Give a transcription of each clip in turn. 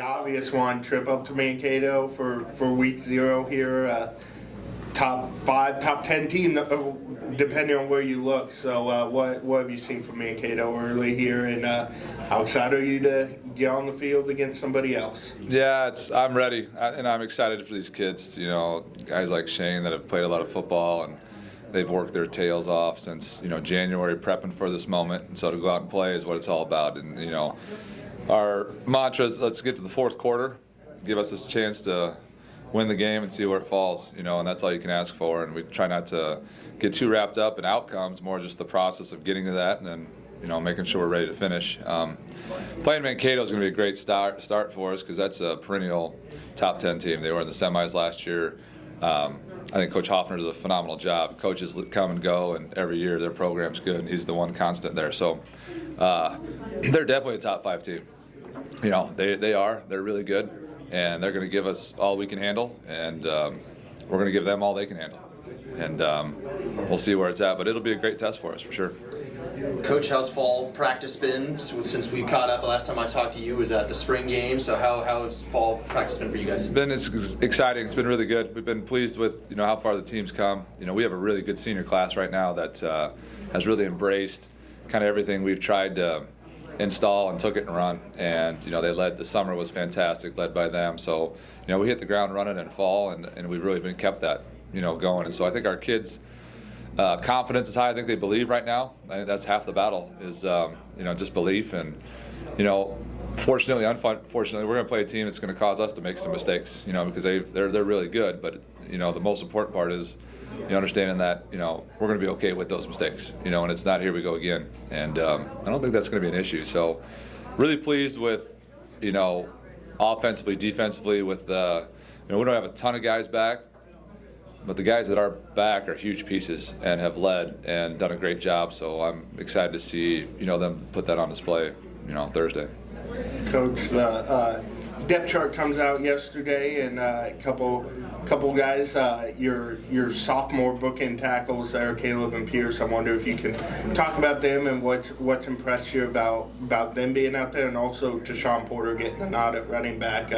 obvious one, trip up to Mankato for week 0 here. Top 5, top 10 team, depending on where you look. So what have you seen from Mankato early here, and how excited are you to get on the field against somebody else? Yeah, I'm ready, and I'm excited for these kids. You know, guys like Shane that have played a lot of football, and they've worked their tails off since, January prepping for this moment. And so to go out and play is what it's all about. And, our mantra is let's get to the fourth quarter, give us a chance to win the game and see where it falls, and that's all you can ask for. And we try not to get too wrapped up in outcomes, more just the process of getting to that and then, making sure we're ready to finish. Playing Mankato is going to be a great start for us because that's a perennial top 10 team. They were in the semis last year. I think Coach Hoffner does a phenomenal job. Coaches come and go, and every year their program's good, and he's the one constant there. So they're definitely a top 5 team. They are. They're really good, and they're going to give us all we can handle, and we're going to give them all they can handle. And we'll see where it's at, but it'll be a great test for us for sure. Coach, how's fall practice been since we caught up? The last time I talked to you was at the spring game. So how has fall practice been for you guys? It's exciting. It's been really good. We've been pleased with how far the team's come. We have a really good senior class right now that has really embraced kind of everything we've tried to install and took it and run. And they led. The summer was fantastic, led by them. So we hit the ground running in fall, and we've really been kept that going. And so I think our kids. Confidence is high. I think they believe right now. I think that's half the battle is, just belief. And, fortunately, unfortunately, we're going to play a team that's going to cause us to make some mistakes, because they're really good. But, the most important part is, understanding that, we're going to be okay with those mistakes, and it's not here we go again. And I don't think that's going to be an issue. So really pleased with, offensively, defensively with, we don't have a ton of guys back. But the guys that are back are huge pieces and have led and done a great job. So I'm excited to see, them put that on display, Thursday. Coach, the depth chart comes out yesterday, and a couple guys, your sophomore bookend tackles there, Caleb and Pierce. I wonder if you can talk about them and what's impressed you about them being out there, and also Deshaun Porter getting a nod at running back.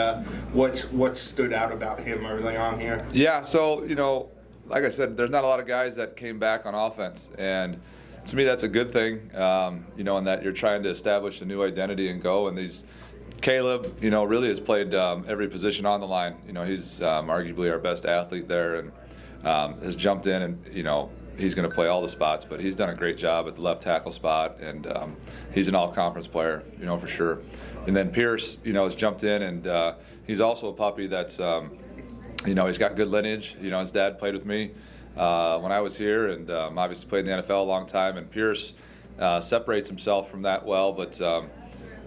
What stood out about him early on here? Yeah, so like I said, there's not a lot of guys that came back on offense, and to me that's a good thing. In that you're trying to establish a new identity and go. And these Caleb, really has played every position on the line. He's arguably our best athlete there, and has jumped in, and he's going to play all the spots. But he's done a great job at the left tackle spot, and he's an all-conference player, for sure. And then Pierce, has jumped in, and he's also a puppy that's, he's got good lineage. His dad played with me when I was here, and obviously played in the NFL a long time. And Pierce separates himself from that well, but.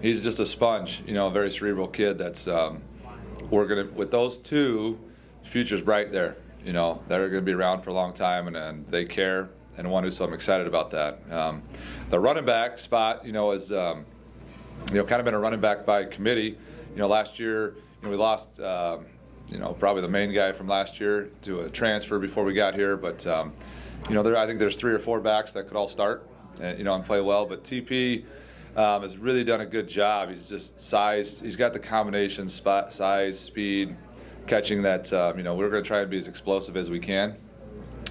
He's just a sponge, a very cerebral kid. That's we're gonna with those two, future's bright there. They're gonna be around for a long time, and they care. And one who's I'm excited about that. The running back spot, is kind of been a running back by committee. Last year, we lost, probably the main guy from last year to a transfer before we got here. But I think there's 3 or 4 backs that could all start, and play well. But TP. Has really done a good job. He's just size. He's got the combination, size, speed, catching that. We're going to try and be as explosive as we can,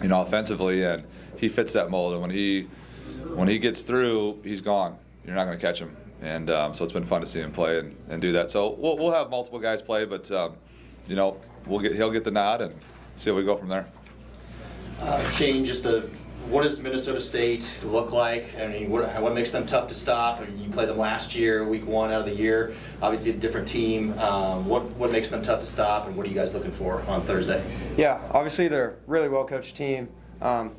offensively, and he fits that mold. And when he gets through, he's gone. You're not going to catch him. And so it's been fun to see him play and do that. So we'll have multiple guys play, but he'll get the nod and see how we go from there. Shane, what does Minnesota State look like? I mean, what makes them tough to stop? I mean, you played them last year, week 1 out of the year. Obviously, a different team. What makes them tough to stop, and what are you guys looking for on Thursday? Yeah, obviously they're a really well-coached team,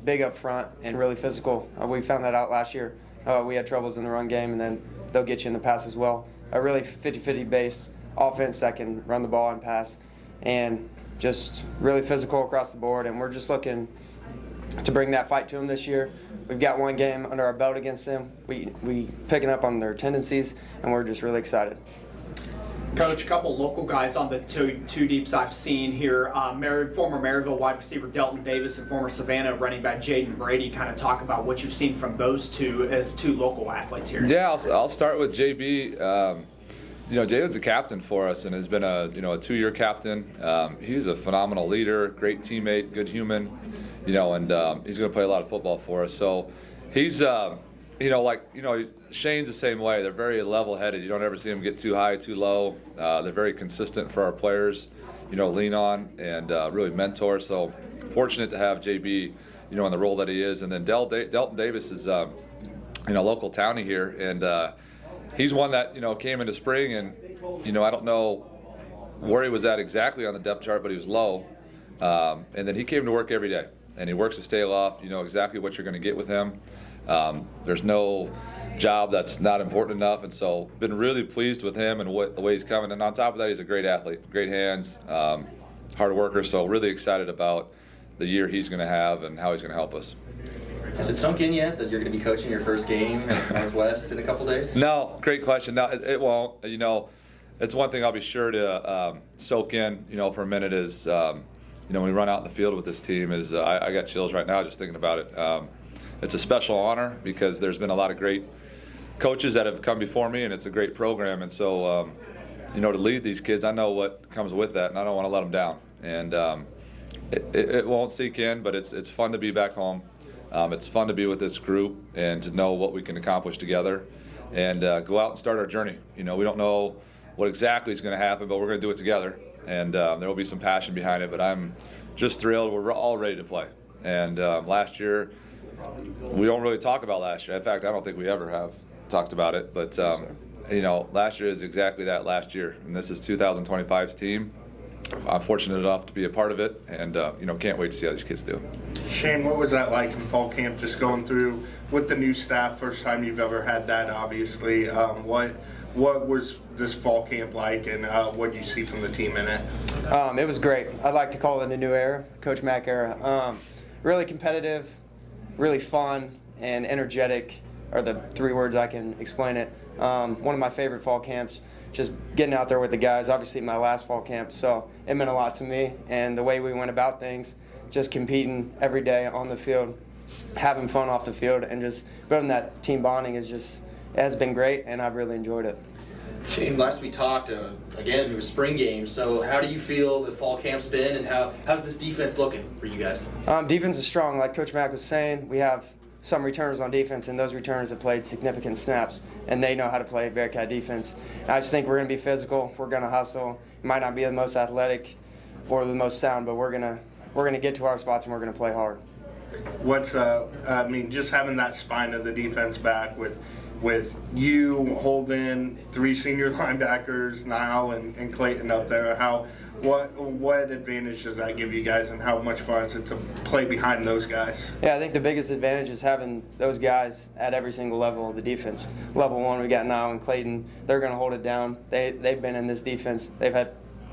big up front and really physical. We found that out last year. We had troubles in the run game, and then they'll get you in the pass as well. A really 50-50 based offense that can run the ball and pass, and just really physical across the board. And we're just looking to bring that fight to them this year. We've got 1 game under our belt against them. We picking up on their tendencies, and we're just really excited. Coach, a couple local guys on the two deeps I've seen here. Former Maryville wide receiver Delton Davis and former Savannah running back Jaden Brady. Kind of talk about what you've seen from those two as 2 local athletes here. Yeah, I'll start with JB. Jalen's a captain for us and has been a 2-year captain. He's a phenomenal leader, great teammate, good human, and he's going to play a lot of football for us. So he's, Shane's the same way. They're very level-headed. You don't ever see them get too high, too low. They're very consistent for our players, lean on and really mentor. So fortunate to have JB, in the role that he is. And then Delton Davis is, local townie here, and he's one that came into spring, and I don't know where he was at exactly on the depth chart, but he was low, and then he came to work every day, and he works his tail off. Exactly what you're going to get with him. There's no job that's not important enough, and so been really pleased with him and the way he's coming. And on top of that, he's a great athlete, great hands, hard worker. So really excited about the year he's going to have and how he's going to help us. Has it sunk in yet that you're going to be coaching your first game at Northwest in a couple days? No, great question. No, it won't. It's one thing I'll be sure to soak in, for a minute is, when we run out in the field with this team is I got chills right now just thinking about it. It's a special honor because there's been a lot of great coaches that have come before me, and it's a great program. And so, to lead these kids, I know what comes with that, and I don't want to let them down. And it won't sink in, but it's fun to be back home. It's fun to be with this group and to know what we can accomplish together and go out and start our journey. We don't know what exactly is going to happen, but we're going to do it together. And there will be some passion behind it, but I'm just thrilled. We're all ready to play. And last year, we don't really talk about last year. In fact, I don't think we ever have talked about it. But, last year is exactly that, last year. And this is 2025's team. I'm fortunate enough to be a part of it, and can't wait to see how these kids do. Shane, what was that like in fall camp, just going through with the new staff? First time you've ever had that, obviously. What was this fall camp like, and what did you see from the team in it? It was great. I'd like to call it a new era, Coach Mack era. Really competitive, really fun, and energetic are the 3 words I can explain it. One of my favorite fall camps. Just getting out there with the guys, obviously my last fall camp, so it meant a lot to me. And the way we went about things, just competing every day on the field, having fun off the field, and just building that team bonding it has been great, and I've really enjoyed it. Shane, last we talked, again, it was spring games, so how do you feel the fall camp's been, and how's this defense looking for you guys? Defense is strong, like Coach Mack was saying. We have some returners on defense, and those returners have played significant snaps, and they know how to play Bearcat defense. And I just think we're going to be physical. We're going to hustle. Might not be the most athletic or the most sound, but we're going to get to our spots, and we're going to play hard. What's just having that spine of the defense back with you holding 3 senior linebackers, Niall and Clayton up there. What advantage does that give you guys, and how much fun is it to play behind those guys? Yeah, I think the biggest advantage is having those guys at every single level of the defense. Level 1, we got Niall and Clayton. They're going to hold it down. They've been in this defense. They've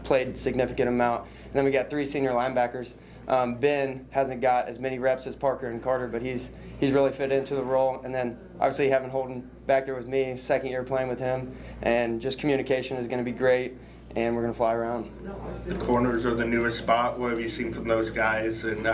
played significant amount. And then we got 3 senior linebackers. Ben hasn't got as many reps as Parker and Carter, but he's really fit into the role. And then obviously having Holden back there with me, second year playing with him, and just communication is going to be great, and we're going to fly around. The corners are the newest spot. What have you seen from those guys, and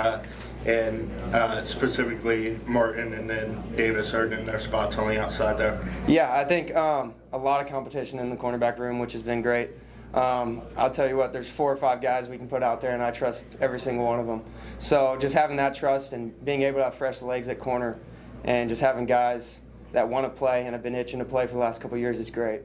specifically Martin and then Davis are in their spots on the outside there? Yeah, I think a lot of competition in the cornerback room, which has been great. I'll tell you what, there's 4 or 5 guys we can put out there, and I trust every single one of them. So just having that trust and being able to have fresh legs at corner and just having guys that want to play and have been itching to play for the last couple of years is great.